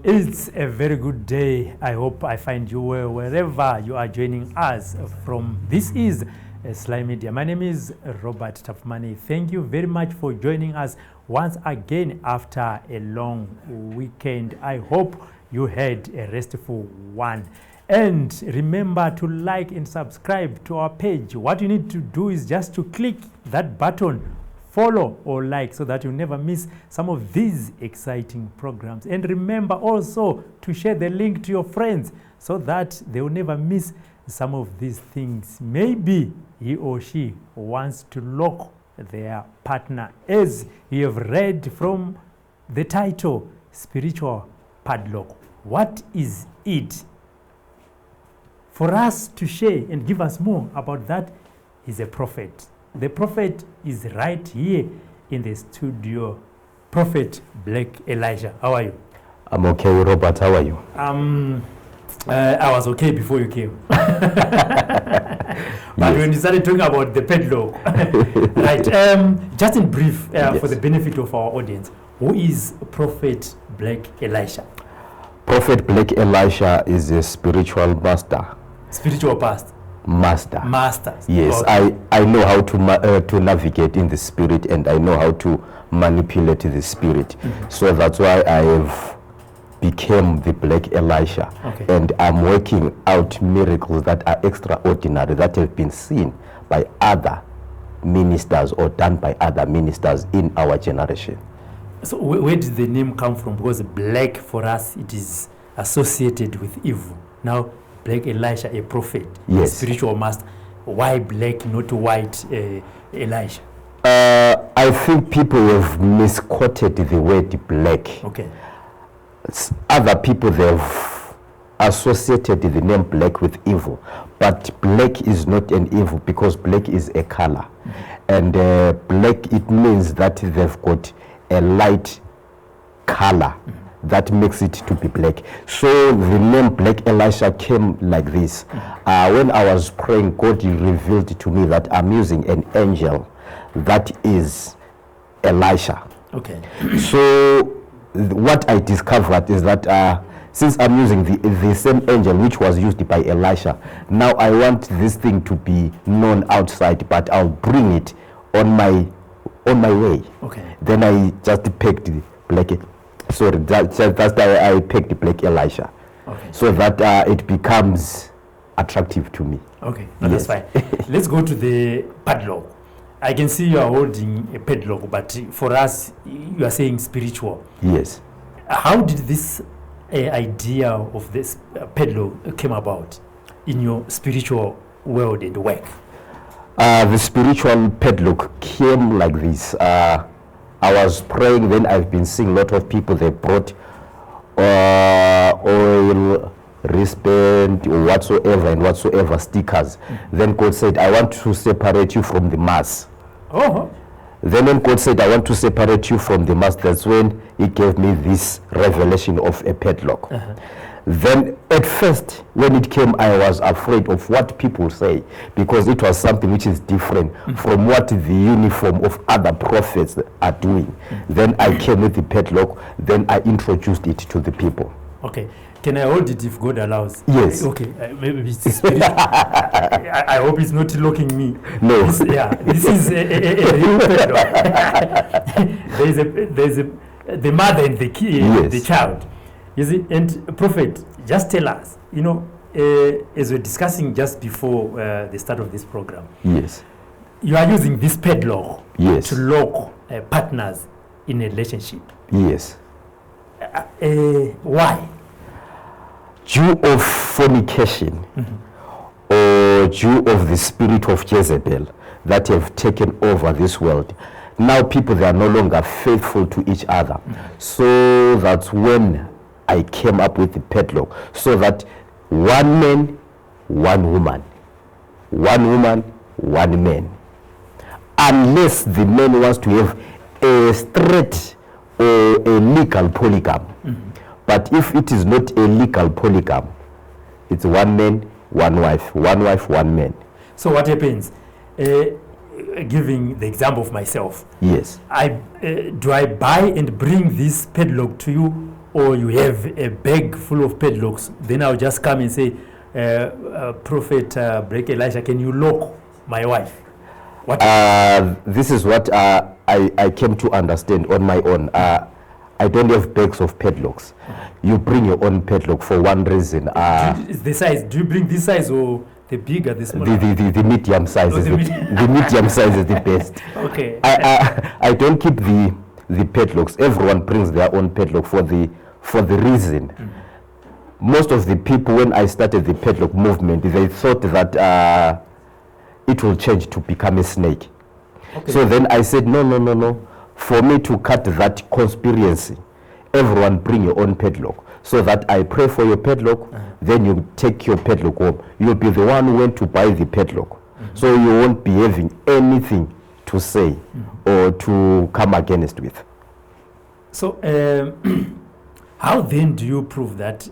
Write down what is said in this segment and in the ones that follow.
It's a very good day. I hope I find you well wherever you are joining us from. This is SlyMedia. My name is Robert Tafumani. Thank you very much for joining us once again after a long weekend. I hope you had a restful one. And remember to like and subscribe to our page. What you need to do is just to click that button, follow or like, so that you never miss some of these exciting programs. And remember also to share the link to your friends so that they will never miss some of these things. Maybe he or she wants to lock their partner, as you have read from the title, Spiritual Padlock. What is it? For us to share and give us more about that is a prophet. The prophet is right here in the studio. Prophet Black Elisha, how are you? I'm okay, Robert. How are you? I was okay before you came. But when you started talking about the padlock, right? Just in brief, Yes. for the benefit of our audience, who is Prophet Black Elisha? Prophet Black Elisha is a spiritual master. Spiritual past. Masters. Yes, Okay. I know how to navigate in the spirit, and I know how to manipulate the spirit. So that's why I have became the Black Elisha. Okay. And I'm working out miracles that are extraordinary, that have been seen by other ministers or done by other ministers in our generation. So where did the name come from? Because black for us, it is associated with evil. Now, Black Elisha, a prophet, Yes. a spiritual master. Why black, not white, Elisha? I think people have misquoted the word black. Okay. Other people, they've associated the name black with evil, but black is not an evil, because black is a color. And black, it means that they've got a light color that makes it to be black. So the name Black Elisha came like this. When I was praying, God revealed to me that I'm using an angel that is Elisha. Okay. So what I discovered is that since I'm using the same angel which was used by Elisha, now I want this thing to be known outside, but I'll bring it on my way. Okay. Then I just picked Black. Sorry, that's why I picked Black Elisha. Okay. So that it becomes attractive to me. Okay, no, that's fine. Let's go to the padlock. I can see you are holding a padlock, but for us, you are saying spiritual. Yes. How did this idea of this padlock came about in your spiritual world and work? The spiritual padlock came like this. I was praying, then I've been seeing a lot of people, they brought oil, wristband, whatsoever stickers. Then God said, I want to separate you from the mass. Oh. Then when God said, I want to separate you from the mass, that's when he gave me this revelation of a padlock. Then at first, when it came, I was afraid of what people say, because it was something which is different from what the uniform of other prophets are doing. Then I came with the padlock, then I introduced it to the people. Okay. Can I hold it if God allows? Yes. Okay. Maybe it's spiritual. I hope it's not locking me. No. This is a real padlock. there's the mother and the kid, Yes. the child. You see, and Prophet, just tell us, as we're discussing just before the start of this program, Yes. you are using this padlock Yes. to lock partners in a relationship. Yes. Why? Due of fornication, or due of the spirit of Jezebel that have taken over this world. Now people, they are no longer faithful to each other. So that's when I came up with the padlock, so that one man, one woman, one man. Unless the man wants to have a straight or a legal polygamy. But if it is not a legal polygamy, it's one man, one wife, one man. So what happens? Giving the example of myself. Yes. Do I buy and bring this padlock to you, or you have a bag full of padlocks, then I'll just come and say, Prophet Break Elisha, can you lock my wife? What? This is what I came to understand on my own. I don't have bags of padlocks. You bring your own padlock for one reason. The size, do you bring this size or the bigger, the smaller? The medium size is the medium size is the best. Okay. I don't keep the padlocks. Everyone brings their own padlock for the reason. Most of the people, when I started the padlock movement, they thought that it will change to become a snake. Okay. So then I said, no. For me to cut that conspiracy, everyone bring your own padlock. So that I pray for your padlock, then you take your padlock home. You'll be the one who went to buy the padlock. So you won't be having anything to say or to come against with. So how then do you prove that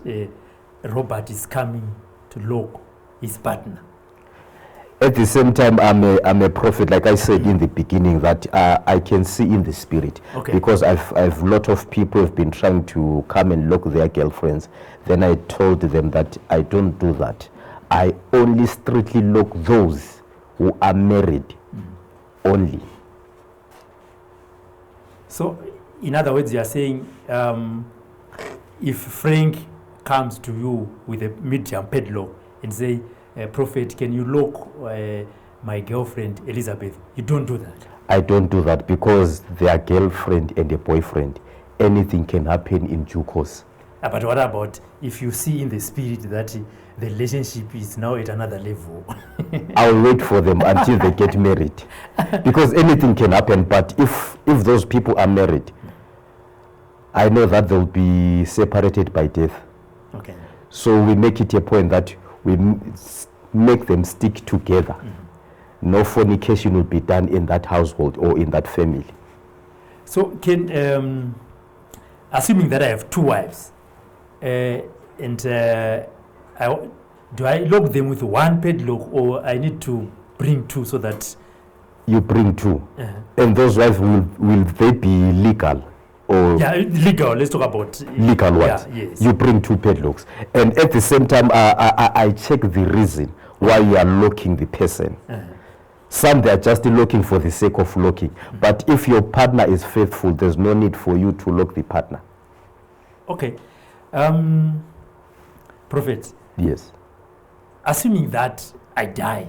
Robert is coming to lock his partner? At the same time, I'm a prophet, like I said in the beginning, that I can see in the spirit. Okay. Because I've a lot of people have been trying to come and lock their girlfriends. Then I told them that I don't do that. I only strictly lock those who are married only. So, in other words, you are saying, if Frank comes to you with a medium padlock and say, Prophet, can you lock my girlfriend Elizabeth? You don't do that. I don't do that because they are girlfriend and a boyfriend. Anything can happen in due course. But what about if you see in the spirit that the relationship is now at another level? I'll wait for them until they get married. Because anything can happen, but if those people are married, I know that they'll be separated by death. Okay. So we make it a point that we make them stick together. No fornication will be done in that household or in that family. So can, assuming that I have two wives, do I lock them with one padlock, or I need to bring two so that... You bring two. And those wives, will they be legal? Or yeah, legal. Let's talk about legal ones. Yeah, yes. You bring two padlocks, and at the same time, I check the reason why you are locking the person. Some they are just looking for the sake of locking. But if your partner is faithful, there's no need for you to lock the partner. Okay, Prophet. Yes. Assuming that I die.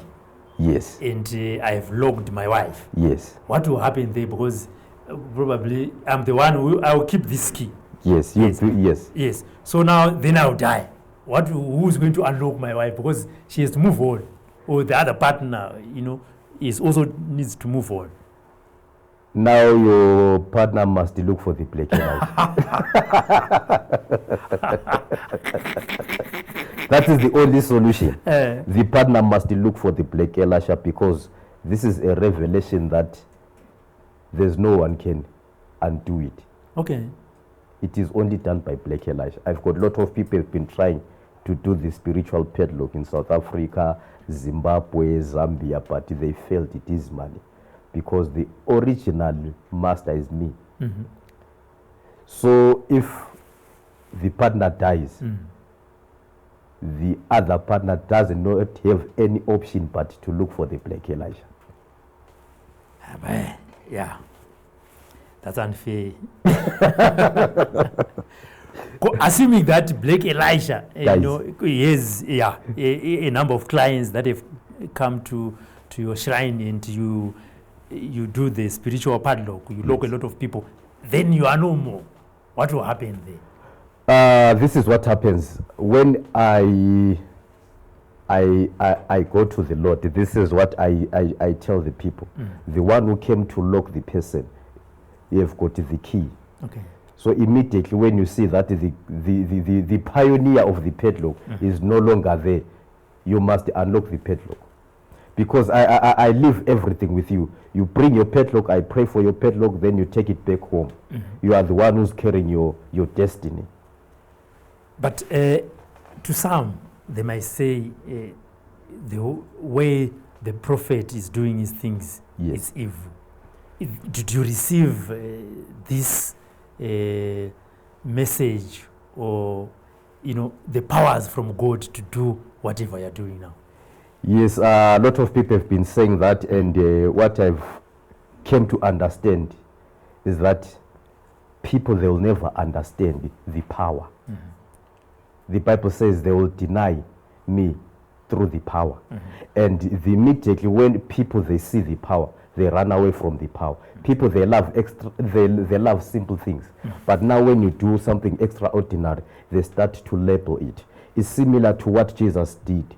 Yes. And I have locked my wife. Yes. What will happen there? Because probably I'm the one who I will keep this key. Yes. Yes. Yes. So now then I'll die. Who's going to unlock my wife? Because she has to move on, or the other partner, is also needs to move on. Now your partner must look for the black Elisha. That is the only solution. The partner must look for the black Elisha, because this is a revelation that there's no one can undo it. Okay. It is only done by black Elisha. I've got a lot of people have been trying to do the spiritual padlock in South Africa, Zimbabwe, Zambia, but they failed. It is money, because the original master is me. So if the partner dies, the other partner does not have any option but to look for the black Elisha. Yeah, that's unfair. Assuming that Black Elisha, he has a number of clients that have come to your shrine, and you do the spiritual padlock, you lock a lot of people, then you are no more. What will happen there? This is what happens when I go to the Lord. This is what I tell the people. The one who came to lock the person, you have got the key. Okay. So immediately when you see that the pioneer of the padlock is no longer there, you must unlock the padlock. Because I leave everything with you. You bring your padlock, I pray for your padlock, then you take it back home. You are the one who's carrying your destiny. But to some, they might say the way the prophet is doing his things is evil. Did you receive this message or, the powers from God to do whatever you're doing now? Yes, a lot of people have been saying that, and what I've came to understand is that people, they will never understand the power. The Bible says they will deny me through the power. And immediately when people, they see the power, they run away from the power. People, they love they love simple things. But now when you do something extraordinary, they start to label it. It's similar to what Jesus did.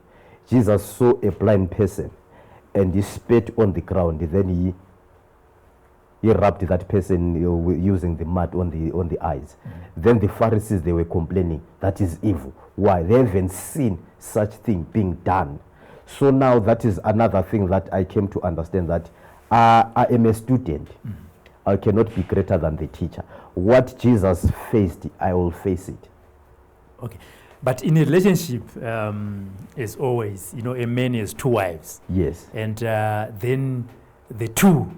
Jesus saw a blind person and he spit on the ground. Then he rubbed that person using the mud on the eyes. Then the Pharisees, they were complaining, that is evil. Why? They haven't seen such thing being done. So now that is another thing that I came to understand, that I am a student. I cannot be greater than the teacher. What Jesus faced, I will face it. Okay. But in a relationship, as always, a man has two wives. Yes. And then the two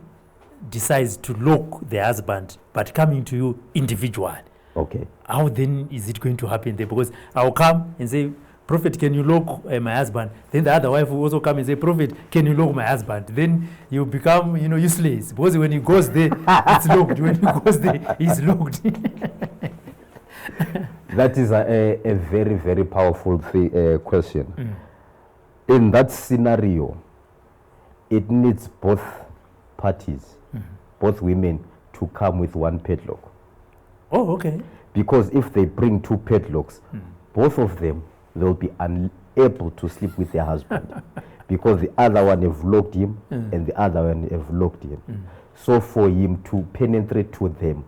decides to lock the husband, but coming to you individually. Okay. How then is it going to happen there? Because I'll come and say, Prophet, can you lock my husband? Then the other wife will also come and say, Prophet, can you lock my husband? Then you become, useless. Because when he goes there, it's locked. When he goes there, he's locked. That is a very, very powerful question. In that scenario, it needs both parties, both women, to come with one padlock. Oh, okay. Because if they bring two padlocks, both of them, they'll be unable to sleep with their husband. Because the other one have locked him and the other one have locked him. So for him to penetrate to them,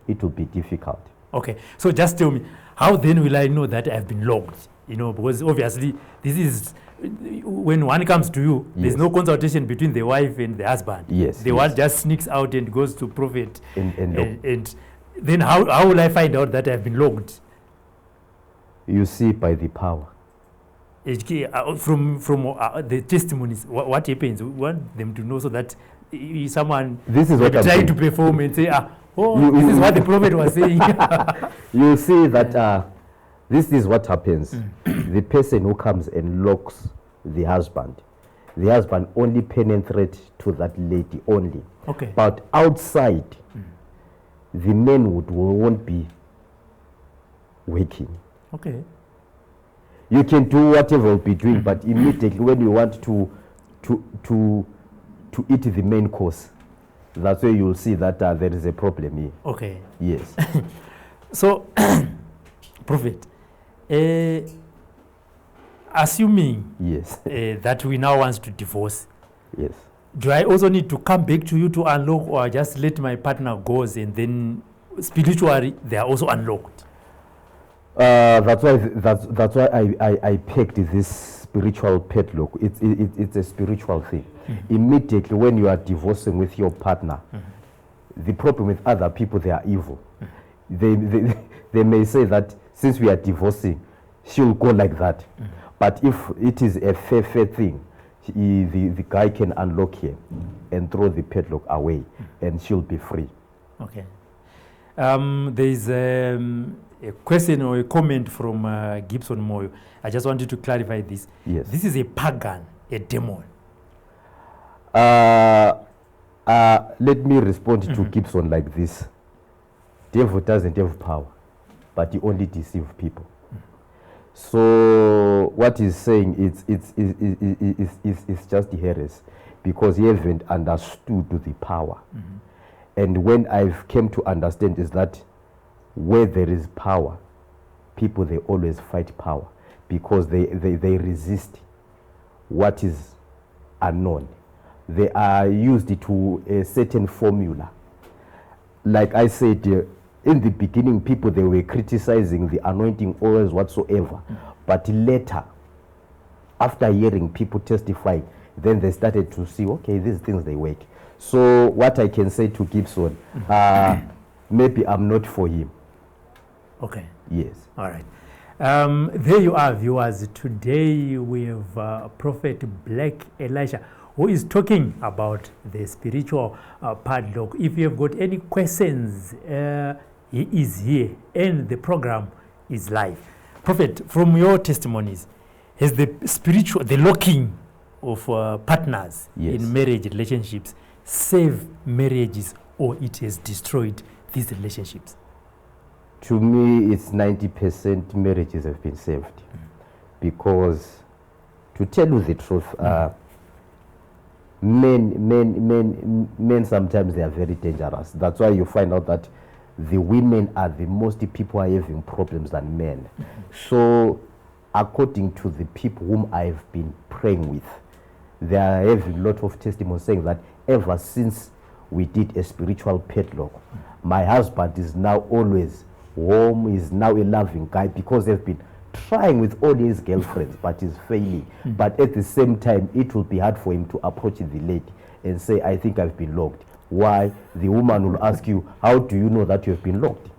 it will be difficult. Okay, so just tell me, how then will I know that I've been locked? Because obviously this is, when one comes to you, there's no consultation between the wife and the husband. Yes. The one just sneaks out and goes to Prophet. And then how will I find out that I've been locked? You see by the power. From the testimonies, what happens? We want them to know so that someone this is what I'm trying to perform and say, this is what the Prophet was saying. You see that this is what happens. The person who comes and locks the husband only penetrates to that lady only. Okay. But outside, the men won't be waking. Okay. You can do whatever you'll be doing, but immediately when you want to eat the main course, that's where you'll see that there is a problem here. Okay. Yes. So, Prophet, assuming yes. that we now want to divorce, yes. Do I also need to come back to you to unlock, or just let my partner go and then spiritually they are also unlocked? That's why I picked this spiritual padlock. It's a spiritual thing. Immediately when you are divorcing with your partner, the problem with other people, they are evil. They may say that since we are divorcing, she'll go like that. But if it is a fair thing, the guy can unlock her and throw the padlock away, and she'll be free. Okay. There is a question or a comment from Gibson Moyo. I just wanted to clarify this. Yes. This is a pagan, a demon. Let me respond to Gibson like this. Devil doesn't have power, but he only deceives people. So what he's saying it's just heresy, because he haven't understood the power. And when I've came to understand is that where there is power, people, they always fight power, because they resist what is unknown. They are used to a certain formula. Like I said, in the beginning, people, they were criticizing the anointing oils whatsoever. But later, after hearing people testify, then they started to see, okay, these things, they work. So what I can say to Gibson, maybe I'm not for him. Okay. Yes. All right. There you are, viewers. Today we have Prophet Black Elisha, who is talking about the spiritual padlock. If you have got any questions, he is here, and the program is live. Prophet, from your testimonies, has the locking of partners in marriage relationships saved marriages, or it has destroyed these relationships? To me, it's 90% marriages have been saved. Because, to tell you the truth, men sometimes they are very dangerous. That's why you find out that the women are the most people are having problems than men. So, according to the people whom I've been praying with, they are having a lot of testimonies saying that ever since we did a spiritual padlock, my husband is now always home, is now a loving guy, because they've been trying with all his girlfriends, but he's failing. But at the same time, it will be hard for him to approach the lady and say, I think I've been locked. Why? The woman will ask you, how do you know that you have been locked?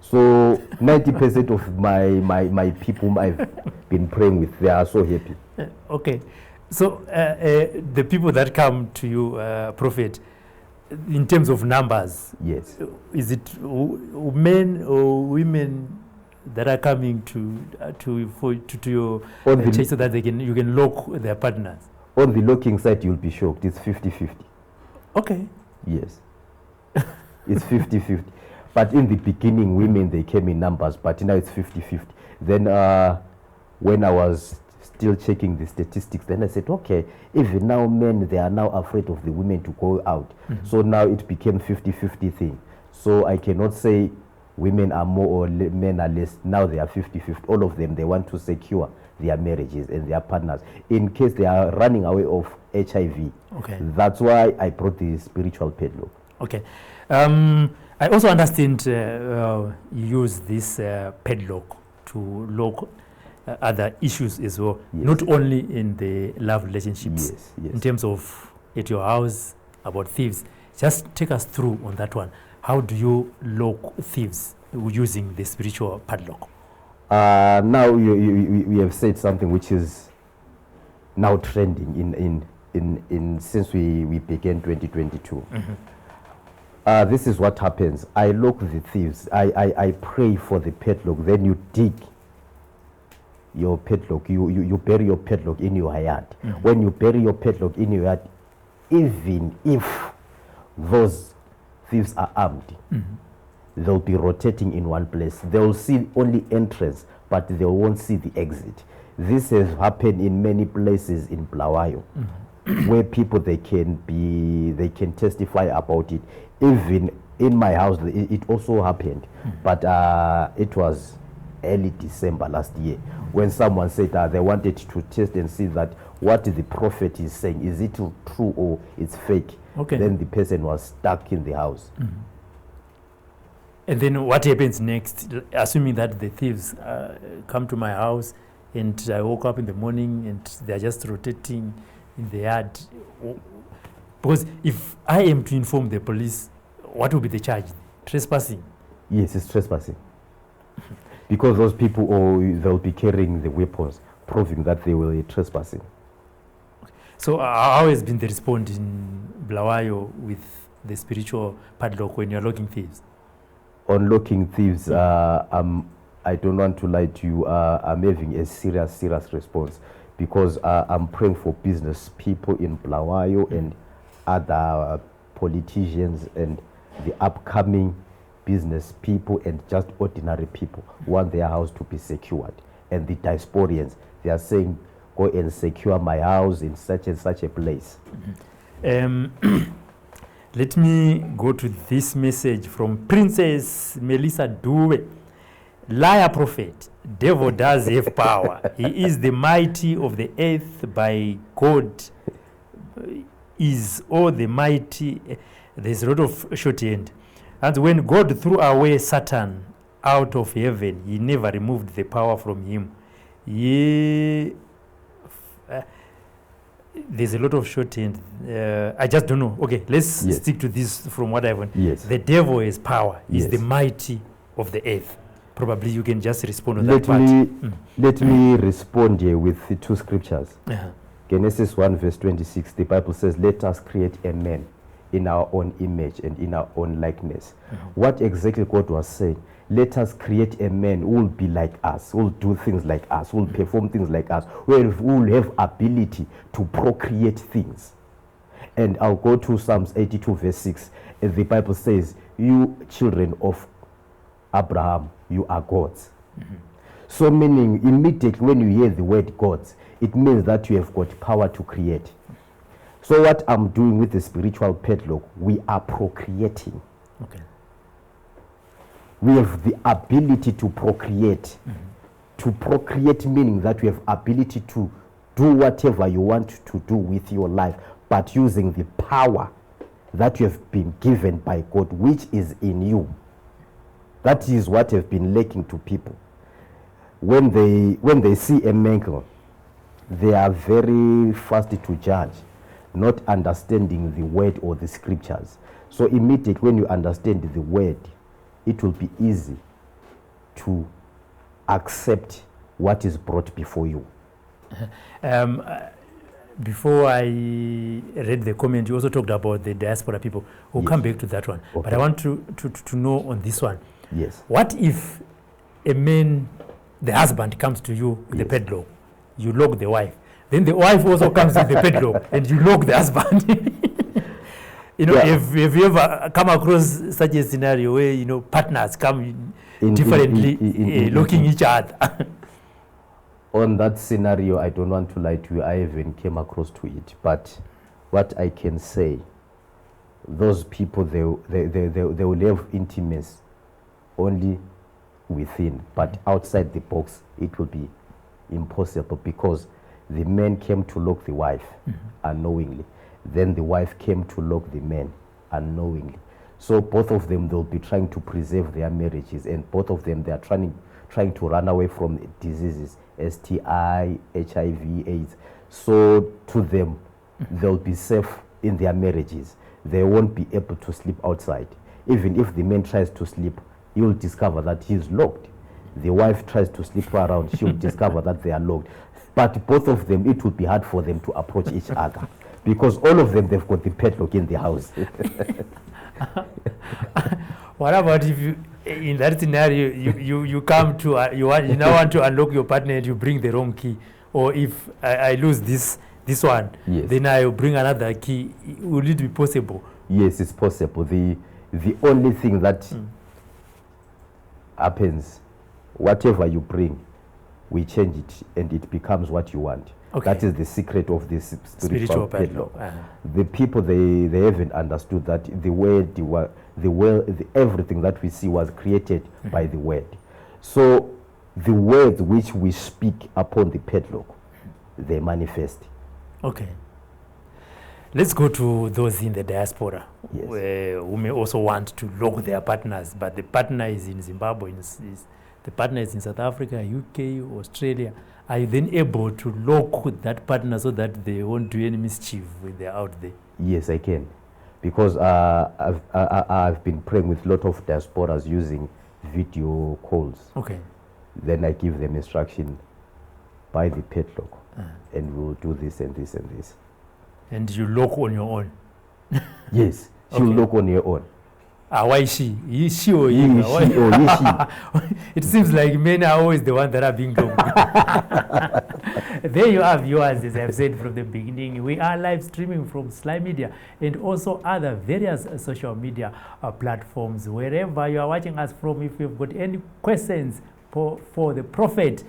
So 90% of my people whom I've been praying with, they are so happy. Okay. So the people that come to you, Prophet, in terms of numbers, yes, is it men or women that are coming to your church so that you can lock their partners? On the locking side, you'll be shocked. It's 50-50. Okay. Yes. It's 50-50. But in the beginning, women, they came in numbers, but now it's 50-50. Then when I was still checking the statistics, then I said, okay, even now men, they are now afraid of the women to go out. So now it became 50-50 thing. So I cannot say women are more or men are less. Now they are 50-50. All of them, they want to secure their marriages and their partners in case they are running away of HIV. Okay. That's why I brought the spiritual padlock. Okay. I also understand you use this padlock to lock other issues as well, not only in the love relationships, in terms of at your house, about thieves. Just take us through on that one. How do you lock thieves using the spiritual padlock? Now we have said something which is now trending in since we began 2022. This is what happens. I lock the thieves. I pray for the padlock. Then you dig your padlock. You bury your padlock in your yard. When you bury your padlock in your yard, even if those thieves are armed, they'll be rotating in one place. They'll see only entrance, but they won't see the exit. This has happened in many places in Bulawayo, where people they can testify about it. Even in my house, it also happened, but it was early December last year when someone said they wanted to test and see that what the prophet is saying, is it true or it's fake. Then the person was stuck in the house. And then what happens next, assuming that the thieves come to my house and I woke up in the morning and they're just rotating in the yard? Because if I am to inform the police, what will be the charge? Trespassing? Yes, it's trespassing. Because those people, they'll be carrying the weapons, proving that they were trespassing. So how has been the response in Bulawayo with the spiritual padlock when you're locking thieves? On locking thieves, I don't want to lie to you, I'm having a serious response, because I'm praying for business people in Bulawayo and other politicians and the upcoming business people and just ordinary people want their house to be secured. And the diasporians, they are saying, go and secure my house in such and such a place. Let me go to this message from Princess Melissa Dube. Liar prophet, devil does have power. He is the mighty of the earth by God. Is all the mighty. There's a lot of shorthand. And when God threw away Satan out of heaven, he never removed the power from him. There's a lot of shorthand. I just don't know. Okay, let's stick to this from what I've learned. The devil has power. He's the mighty of the earth. Probably you can just respond on that part. Let me respond here with the two scriptures. Genesis 1 verse 26, the Bible says, let us create a man in our own image and in our own likeness. What exactly God was saying, let us create a man who will be like us, who will do things like us, who will perform things like us, who will have ability to procreate things. And I'll go to Psalms 82 verse 6. And the Bible says, you children of Abraham, you are gods. So meaning, immediately when you hear the word gods, it means that you have got power to create. So what I'm doing with the spiritual padlock, we are procreating. Okay. We have the ability to procreate. To procreate meaning that we have ability to do whatever you want to do with your life, but using the power that you have been given by God, which is in you. That is what has been lacking to people. When they see a miracle, they are very fast to judge, not understanding the word or the scriptures. So immediately when you understand the word, it will be easy to accept what is brought before you. Before I read the comment, you also talked about the diaspora people. We'll come back to that one. Okay. But I want to know on this one. Yes. What if a man, the husband comes to you with the padlock, you lock the wife, then the wife also comes with the padlock and you lock the husband? You know, have you ever come across such a scenario where, you know, partners come differently, looking each other? On that scenario, I don't want to lie to you, I even came across to it. But what I can say, those people, they will have intimacy only within, but outside the box, it will be impossible, because the man came to lock the wife unknowingly. Then the wife came to lock the man unknowingly. So both of them, they'll be trying to preserve their marriages, and both of them, they are trying to run away from diseases, STI, HIV, AIDS. So to them, they'll be safe in their marriages. They won't be able to sleep outside. Even if the man tries to sleep, he will discover that he's locked. The wife tries to sleep around, she will discover that they are locked. But both of them, it will be hard for them to approach each other, because all of them, they've got the padlock in the house. What about if you, in that scenario, you come to you now want to unlock your partner and you bring the wrong key, or if I lose this one, then I will bring another key? Will it be possible? Yes, it's possible. The only thing that happens, whatever you bring, we change it and it becomes what you want. Okay. That is the secret of this spiritual padlock. The people, they haven't understood that the word, everything that we see was created by the word. So the words which we speak upon the padlock, they manifest. Okay. Let's go to those in the diaspora, who may also want to lock their partners, but the partner is in Zimbabwe, the partner is in South Africa, UK, Australia. Are you then able to lock that partner so that they won't do any mischief when they're out there? Yes, I can. Because I've been praying with a lot of diasporas using video calls. Okay. Then I give them instruction, buy the padlock, and we'll do this and this and this. And you lock on your own? Yes, you lock on your own. Why she? Is she or you? It seems like men are always the ones that are being locked. There you are, viewers. As I've said from the beginning, we are live streaming from SlyMedia and also other various social media platforms. Wherever you are watching us from, if you've got any questions for the prophet,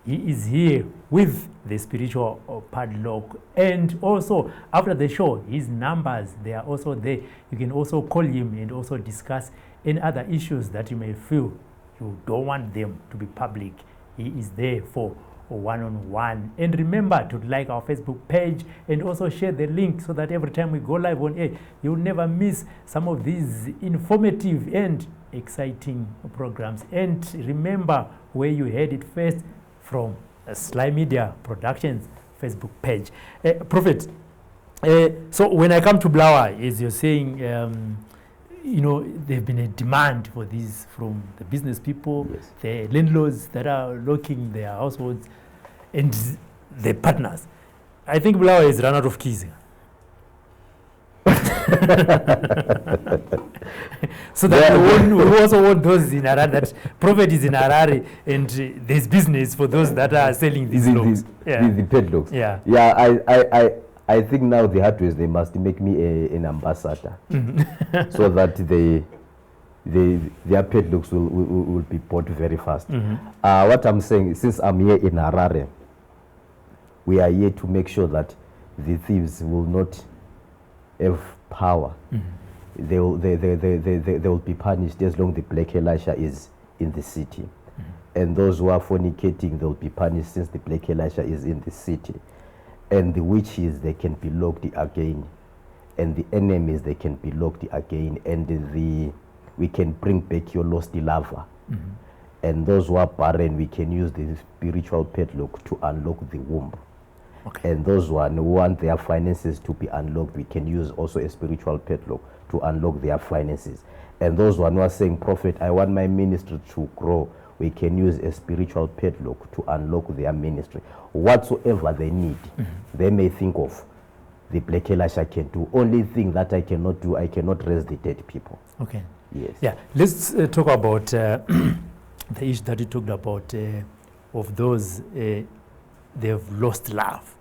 he is here with the spiritual padlock. And also, after the show, his numbers, they are also there. You can also call him and also discuss any other issues that you may feel you don't want them to be public. He is there for one-on-one. And remember to like our Facebook page and also share the link so that every time we go live on air, you'll never miss some of these informative and exciting programs. And remember where you heard it first, from SlyMedia Productions Facebook page. Prophet, so when I come to Blawa, as you're saying, you know, there's been a demand for this from the business people, the landlords that are locking their households, and the partners. I think Blawa has run out of keys. So that we also want those in Harare, that Prophet is in Harare and there's business for those that are selling these locks. The padlocks. Yeah. Yeah, I think now the hardware, they must make me an ambassador so that their padlocks will be bought very fast. What I'm saying, since I'm here in Harare, we are here to make sure that the thieves will not have power. They will be punished as long as the black Elisha is in the city. And those who are fornicating, they will be punished since the black Elisha is in the city. And the witches, they can be locked again. And the enemies, they can be locked again. And we can bring back your lost lover. And those who are barren, we can use the spiritual padlock to unlock the womb. Okay. And those who want their finances to be unlocked, we can use also a spiritual padlock to unlock their finances. And those who are saying, Prophet, I want my ministry to grow, we can use a spiritual padlock to unlock their ministry. Whatsoever they need, they may think of, the black Elisha can do. Only thing that I cannot do, I cannot raise the dead people. Okay. Yes. Yeah. Let's talk about the issue that you talked about of those they've lost love.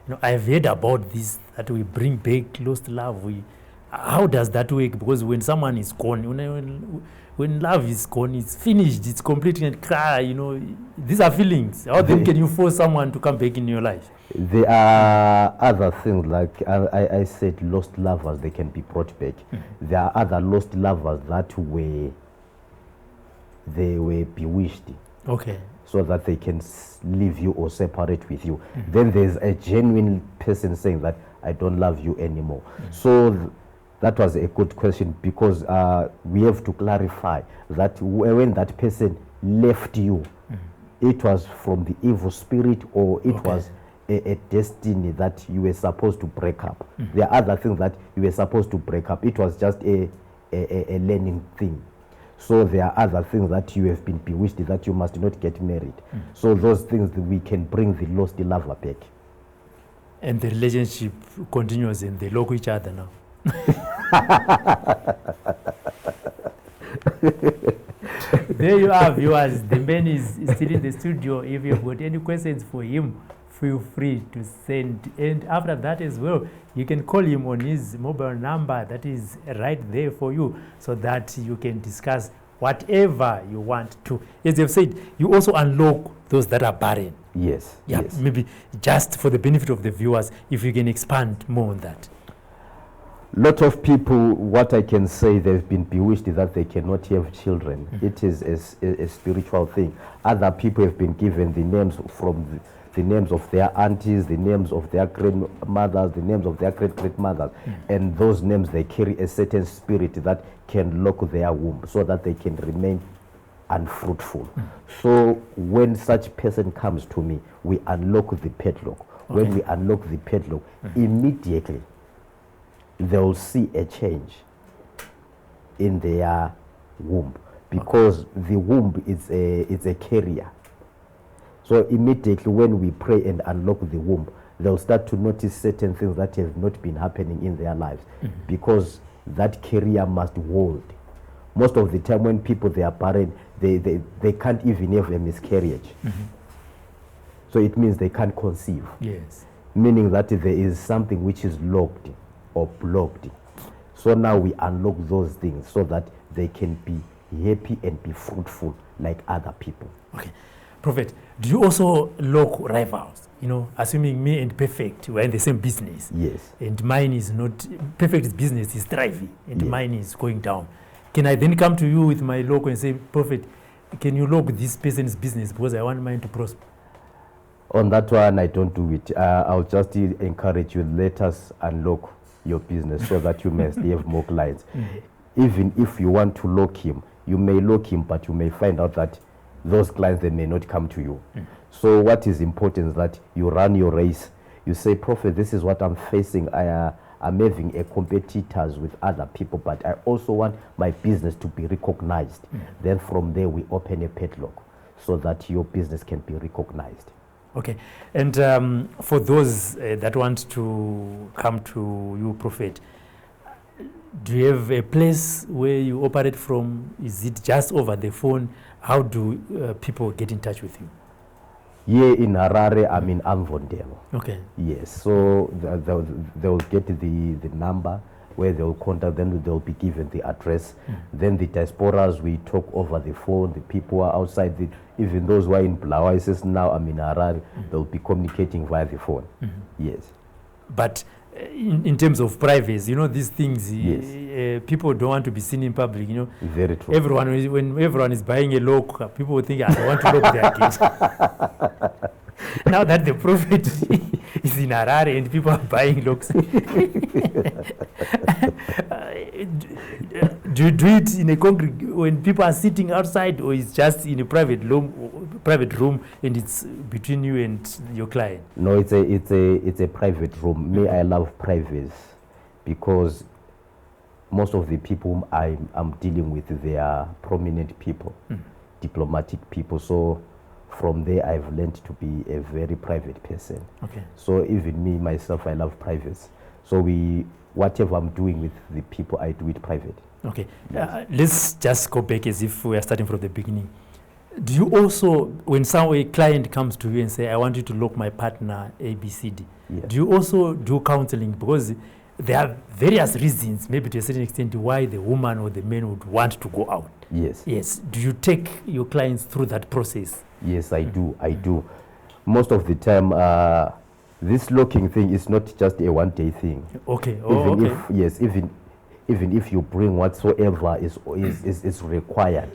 You know, I've heard about this, that we bring back lost love. How does that work? Because when someone is gone, when love is gone, it's finished, it's complete, and cry, you know, these are feelings. How then can you force someone to come back in your life? There are other things, like I said, lost lovers, they can be brought back. There are other lost lovers that they were bewitched. Okay. So that they can leave you or separate with you. Then there's a genuine person saying that I don't love you anymore. So that was a good question, because we have to clarify that when that person left you, it was from the evil spirit, or it was a destiny that you were supposed to break up. There are other things that you were supposed to break up. It was just a learning thing. So there are other things that you have been bewitched, that you must not get married. So those things that we can bring the lost lover back. And the relationship continues and they look each other now. There you are, viewers. The man is still in the studio. If you've got any questions for him, feel free to send. And after that as well, you can call him on his mobile number that is right there for you, so that you can discuss whatever you want to. As you've said, you also unlock those that are barren. Yes. Yeah, yes. Maybe just for the benefit of the viewers, if you can expand more on that. Lot of people, what I can say, they've been bewitched that they cannot have children. It is a spiritual thing. Other people have been given the names from the names of their aunties, the names of their grandmothers, the names of their great-great-mothers. And those names, they carry a certain spirit that can lock their womb so that they can remain unfruitful. So when such person comes to me, we unlock the padlock. When we unlock the padlock, immediately they'll see a change in their womb, because the womb is a carrier. So immediately when we pray and unlock the womb, they'll start to notice certain things that have not been happening in their lives, because that carrier must hold. Most of the time when people, they are barren, they can't even have a miscarriage. So it means they can't conceive. Yes. Meaning that there is something which is locked or blocked. So now we unlock those things so that they can be happy and be fruitful like other people. Okay. Prophet, do you also lock rivals? You know, assuming me and Perfect were in the same business. Yes. And mine is not, Perfect's business is thriving and mine is going down. Can I then come to you with my lock and say, Prophet, can you lock this person's business because I want mine to prosper? On that one, I don't do it. I'll just encourage you, let us unlock your business so that you may have more clients. Even if you want to lock him, you may lock him, but you may find out that those clients, they may not come to you. So what is important is that you run your race. You say, Prophet, this is what I'm facing. I'm having a competitors with other people, but I also want my business to be recognized. Then from there, we open a padlock so that your business can be recognized. Okay. And for those that want to come to you, Prophet, Do you have a place where you operate from? Is it just over the phone? How do people get in touch with you? Here in Harare, I'm in Amvondelo. Okay. Yes, so they'll get the number where they'll contact them, they'll be given the address. Then the diasporas, we talk over the phone. The people are outside, even those who are in Bulawayo, says now I'm in Harare, they'll be communicating via the phone. Yes. But in terms of privacy, you know, these things, Yes. people don't want to be seen in public, you know. Very true. When everyone is buying a lock, people will think, I don't want to lock their gate. Now that the prophet is in Harare and people are buying locks, do you do it in a when people are sitting outside, or it's just in a private room and it's between you and your client? No, it's a private room. Me, I love privacy because most of the people I'm dealing with, they are prominent people, diplomatic people. So from there, I've learned to be a very private person. Okay. So even me, myself, I love privacy. So whatever I'm doing with the people, I do it private. Okay. Let's just go back as if we are starting from the beginning. Do you also, when a client comes to you and say, I want you to lock my partner ABCD, Yes. do you also do counseling? Because there are various reasons, maybe to a certain extent, why the woman or the man would want to go out. Yes. Yes. Do you take your clients through that process? Yes, I do. I do. Most of the time, this locking thing is not just a one-day thing. Okay. Even if you bring whatsoever is required,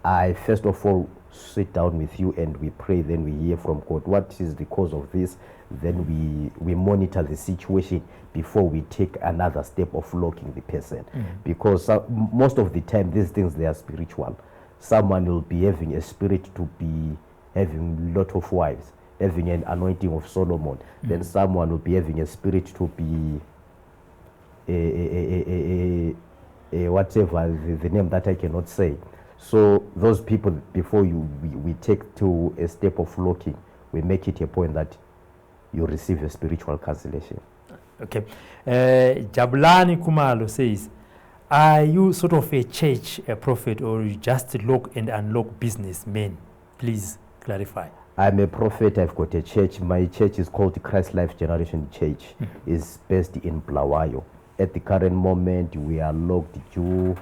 I first of all sit down with you and we pray. Then we hear from God what is the cause of this. Then we monitor the situation before we take another step of locking the person. Because most of the time, these things, they are spiritual. Someone will be having a spirit to be having a lot of wives, having an anointing of Solomon. Then someone will be having a spirit to be whatever the name that I cannot say. So those people, before we take to a step of locking, we make it a point that you receive a spiritual cancellation. Okay. Jabulani Kumalo says, are you sort of a church, a prophet, or you just lock and unlock businessmen? Please clarify. I'm a prophet. I've got a church. My church is called Christ Life Generation Church. It's based in Bulawayo. At the current moment, we are locked due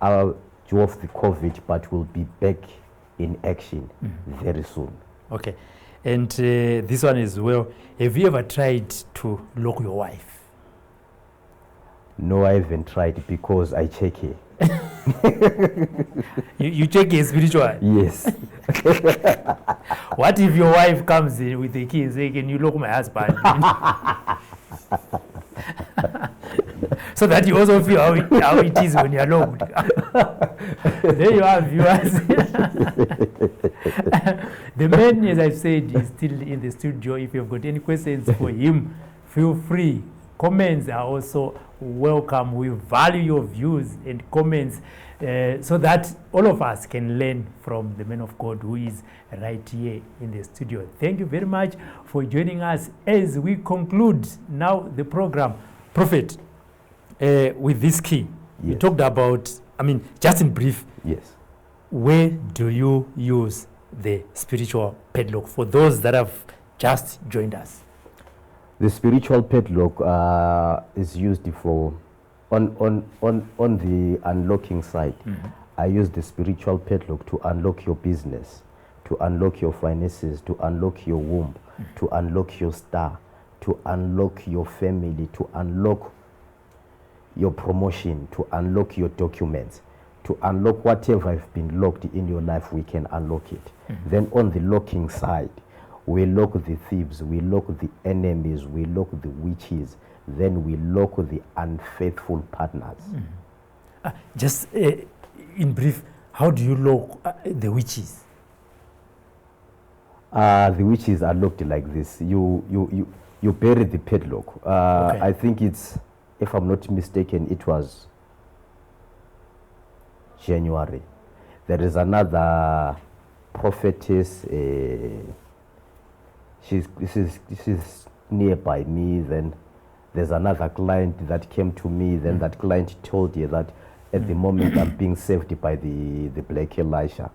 of the COVID, but we'll be back in action very soon. Okay. And this one as well. Have you ever tried to lock your wife? No, I haven't tried because I check her. You check her spiritual? Yes. What if your wife comes in with the keys, say, can you lock my husband? So that you also feel how it is when you're locked. There you are, viewers. The man, as I've said, is still in the studio. If you've got any questions for him, feel free. Comments are also welcome. We value your views and comments so that all of us can learn from the man of God who is right here in the studio. Thank you very much for joining us as we conclude now the program. Prophet, with this key, you talked about, just in brief, yes. Where do you use the spiritual padlock for those that have just joined us? The spiritual padlock is used for on the unlocking side. I use the spiritual padlock to unlock your business, to unlock your finances, to unlock your womb, to unlock your star, to unlock your family, to unlock your promotion, to unlock your documents, to unlock whatever has been locked in your life. We can unlock it. Then on the locking side, we lock the thieves, we lock the enemies, we lock the witches, then we lock the unfaithful partners. Just in brief, how do you lock the witches? The witches are locked like this. You bury the padlock. Okay. I think it's, if I'm not mistaken, it was January. There is another prophetess. This is nearby me. Then there's another client that came to me. Then that client told you that at the moment I'm being saved by the Black Elisha.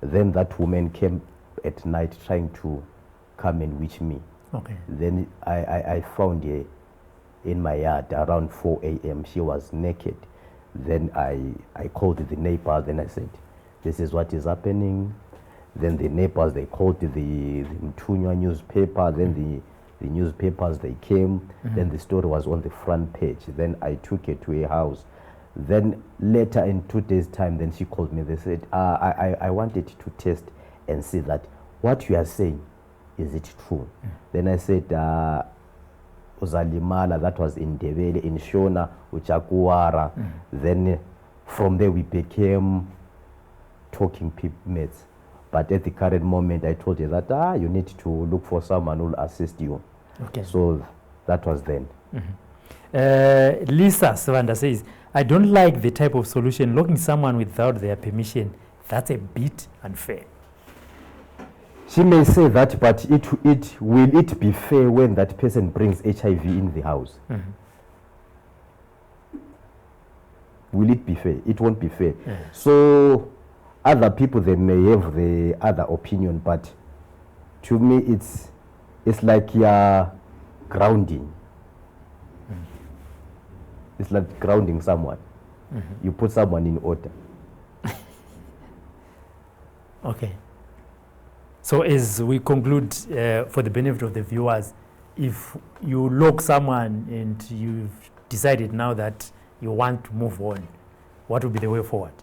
Then that woman came at night trying to come and witch me. Okay. Then I found her in my yard around 4 a.m. She was naked. Then I called the neighbors. Then I said, this is what is happening. Then the neighbors, they called the Mtunywa newspaper. Then the newspapers, they came. Then the story was on the front page. Then I took her to a house. Then later in 2 days' time, then she called me. They said, I wanted to test and see that what you are saying, is it true? Then I said, Uzalimala, that was in Ndebele, in Shona, Uchakuwara. Then from there we became talking mates. But at the current moment, I told you that you need to look for someone who will assist you. Okay. So that was then. Lisa Savanda says, I don't like the type of solution locking someone without their permission. That's a bit unfair. She may say that, but will it be fair when that person brings HIV in the house? Will it be fair? It won't be fair. So other people, they may have the other opinion, but to me it's like you're grounding. It's like grounding someone. You put someone in order. Okay. So as we conclude, for the benefit of the viewers, if you lock someone and you've decided now that you want to move on, what would be the way forward?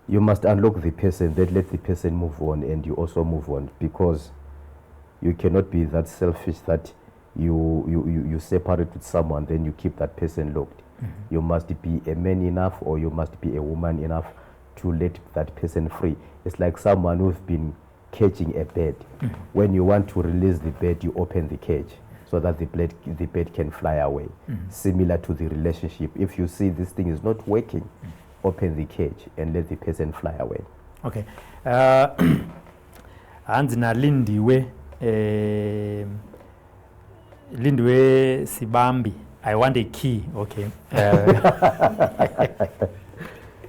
You must unlock the person, then let the person move on, and you also move on, because you cannot be that selfish that you separate with someone, then you keep that person locked. You must be a man enough, or you must be a woman enough to let that person free. It's like someone who's been catching a bird. When you want to release the bird, you open the cage so that the bird can fly away. Similar to the relationship. If you see this thing is not working, open the cage and let the person fly away. Okay. Anzina Lindiwe Sibambi. I want a key. Okay.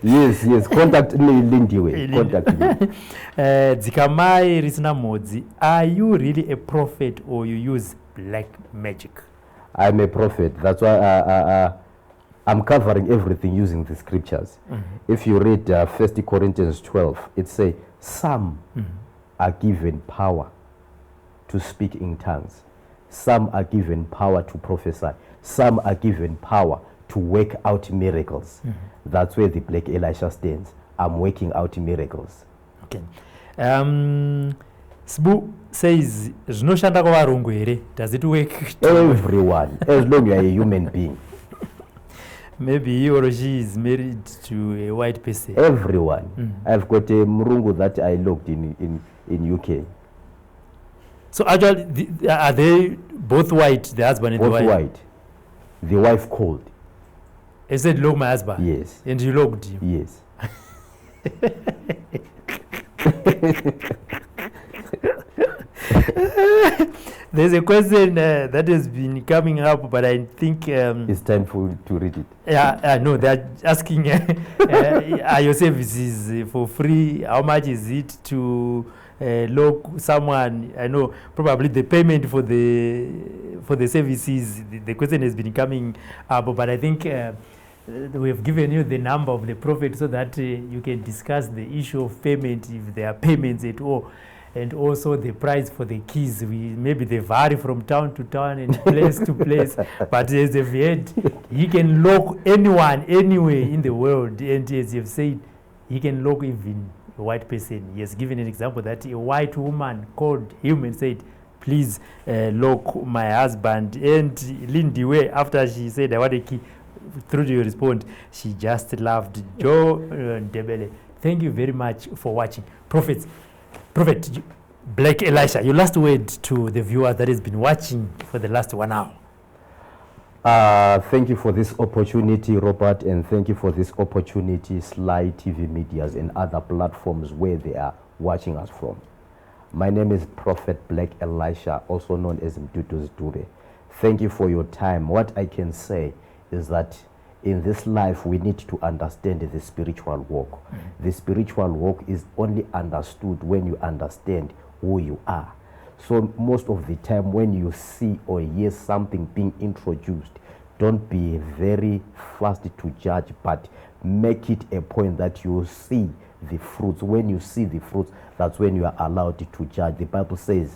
Yes. Contact me, Lindiwe. Contact me. Dzikamai Risina Modzi, are you really a prophet or you use black magic? I'm a prophet. That's why I'm covering everything using the scriptures. If you read 1 Corinthians 12, it says, some are given power to speak in tongues. Some are given power to prophesy. Some are given power to work out miracles. That's where the Black Elisha stands. I'm working out miracles. Okay. Sbu says, "Znoshanda kwa varungu here. Does it work?" Everyone, as long as you're a human being. Maybe he or she is married to a white person. Everyone. I've got a murungu that I looked in UK. So actually, are they both white, the husband and the wife? Both white. The wife called. He said, "Look, my husband." Yes. And you looked him. Yes. There's a question that has been coming up, but I think it's time to read it. Yeah, no, they're asking, are your services for free? How much is it to lock someone? I know probably the payment for the services. The question has been coming up, but I think we have given you the number of the prophet so that you can discuss the issue of payment, if there are payments at all. And also the price for the keys. Maybe they vary from town to town and place to place. But as you've heard, he can lock anyone, anywhere in the world. And as you've said, he can lock even a white person. He has given an example that a white woman called him and said, "Please lock my husband." And Lindiwe, after she said, "I want a key," through your response, she just laughed. Joe Ndebele, thank you very much for watching. Prophet Black Elisha, your last word to the viewer that has been watching for the last 1 hour. Thank you for this opportunity, Robert, and thank you for this opportunity, Sly TV Medias and other platforms where they are watching us from. My name is Prophet Black Elisha, also known as Mdudu's Dube. Thank you for your time. What I can say is that in this life, we need to understand the spiritual walk. The spiritual walk is only understood when you understand who you are. So most of the time when you see or hear something being introduced, don't be very fast to judge, but make it a point that you see the fruits. When you see the fruits, that's when you are allowed to judge. The Bible says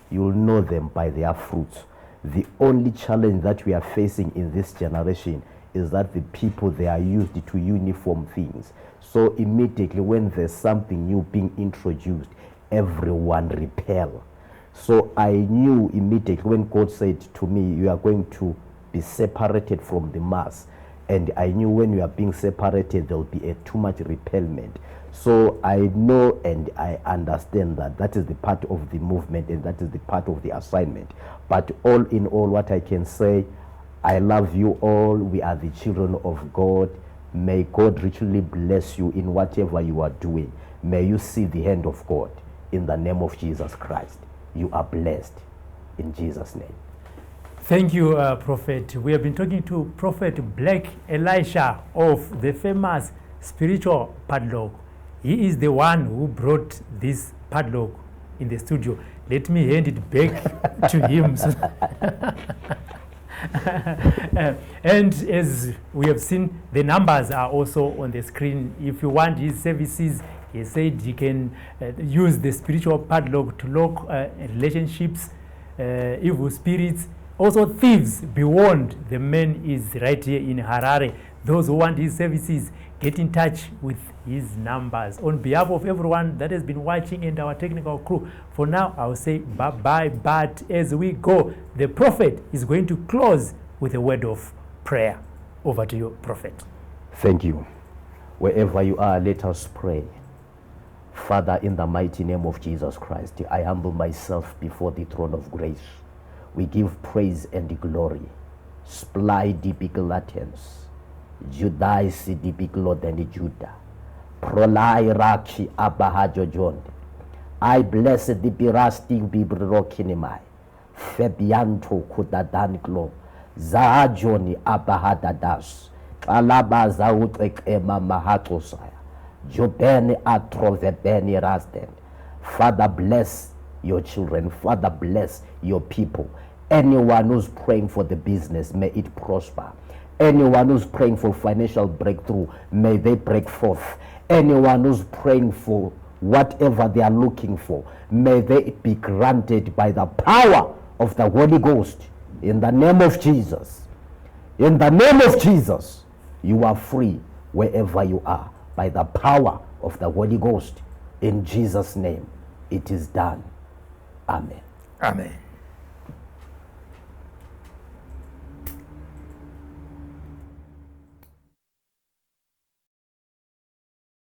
you'll know them by their fruits. The only challenge that we are facing in this generation is that the people, they are used to uniform things. So immediately when there's something new being introduced, everyone repel. So I knew immediately when God said to me, you are going to be separated from the mass. And I knew when you are being separated, there will be too much repellment. So I know and I understand that that is the part of the movement and that is the part of the assignment. But all in all, what I can say, I love you all. We are the children of God. May God richly bless you in whatever you are doing. May you see the hand of God in the name of Jesus Christ. You are blessed in Jesus' name. Thank you, Prophet. We have been talking to Prophet Black Elisha of the famous spiritual Padlock. He is the one who brought this Padlock in the studio. Let me hand it back to him. And as we have seen, the numbers are also on the screen. If you want his services, he said you can use the spiritual Padlock to lock relationships, evil spirits, also thieves. Be warned, the man is right here in Harare. Those who want his services, get in touch with his numbers. On behalf of everyone that has been watching and our technical crew, for now I'll say bye-bye. But as we go, the prophet is going to close with a word of prayer. Over to you, Prophet. Thank you. Wherever you are, let us pray. Father, in the mighty name of Jesus Christ, I humble myself before the throne of grace. We give praise and glory. Supply the big Latins. Judice the big Lord and Judah. Prolai Raki Abahajo John. I bless the birasting bibrokinimai. Fabianto Kudadanklo. Zahajoni Abahadadas. Alaba Zautek Ema Mahatosaya. Jobeni Atrovebeni Rasden. Father, bless your children. Father, bless your people. Anyone who's praying for the business, may it prosper. Anyone who's praying for financial breakthrough, may they break forth. Anyone who's praying for whatever they are looking for, may they be granted by the power of the Holy Ghost. In the name of Jesus. In the name of Jesus, you are free wherever you are by the power of the Holy Ghost. In Jesus' name, it is done. Amen. Amen.